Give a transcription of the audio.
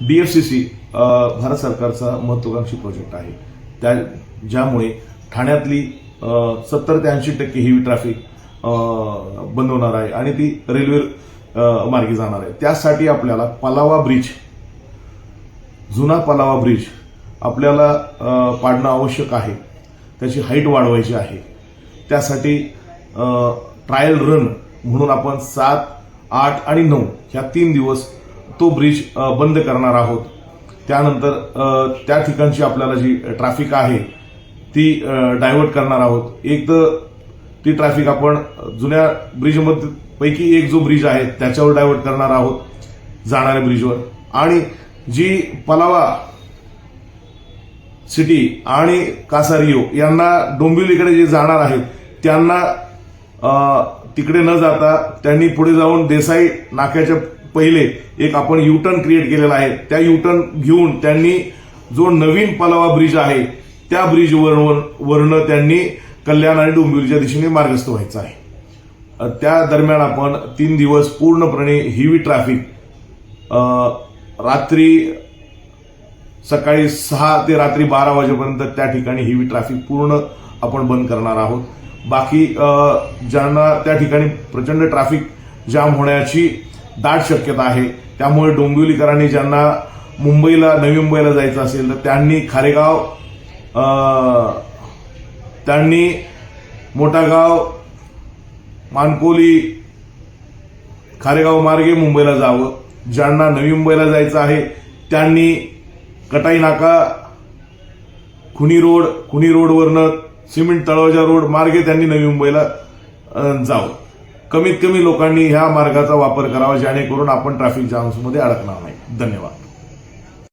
DFCC Bharat सरकारचा महत्वाकांक्षी project आहे, ज्यामुळे ठाण्यातली 70 ते 80% हेवी ट्रॅफिक बंद होणार आहे आणि ती रेल्वे मार्गे जाणार आहे। त्यासाठी आपल्याला पलावा ब्रिज, जुना पलावा ब्रिज आपल्याला पाडणं आवश्यक आहे, त्याची हाईट वाढवायची आहे। त्यासाठी ट्रायल रन म्हणून आपण 7, 8 आणि 9 ह्या 3 दिवस तो ब्रिज बंद करणार आहोत। त्यानंतर त्या ठिकाणची आपल्याला जी ट्रॅफिक आहे ती डायव्हर्ट करणार आहोत। एक तर ती ट्रॅफिक आपण जुन्या ब्रिजमध्ये पैकी एक जो ब्रिज आहे त्याच्यावर डायव्हर्ट करणार आहोत जाणाऱ्या ब्रिजवर, आणि जी पलावा सिटी आणि कासारियो यांना डोंबिवलीकडे जे जाणार आहेत त्यांना तिकडे न जाता त्यांनी पुढे जाऊन देसाई नाक्याच्या पहिले एक आपण युटर्न क्रिएट केलेला आहे। त्या युटर्न घेऊन त्यांनी जो नवीन पलावा ब्रिज आहे त्या ब्रिजवरनं त्यांनी कल्याण आणि डोंबिवलीच्या दिशेने मार्गस्थ व्हायचं आहे। त्या दरम्यान आपण 3 दिवस पूर्णपणे हेवी ट्रॅफिक सकाळी 6 ते रात्री 12 वाजेपर्यंत त्या ठिकाणी हेवी ट्रॅफिक पूर्ण आपण बंद करणार आहोत। बाकी ज्यांना त्या ठिकाणी प्रचंड ट्रॅफिक जाम होण्याची दाट शक्यता आहे, त्यामुळे डोंबिवलीकरांनी ज्यांना नवी मुंबईला जायचं असेल तर त्यांनी मोठागाव, मानकोली, खारेगाव मार्गे मुंबईला जावं। ज्यांना नवी मुंबईला जायचं आहे त्यांनी कटाई नाका, खुनी रोडवरनं सिमेंट तळावजा रोड मार्गे त्यांनी नवी मुंबईला जावं। कमीत कमी लोकांनी ह्या मार्गाचा वापर करावा, जेणेकरून आपण ट्रॅफिक जाम्समध्ये अडकणार नाही। धन्यवाद।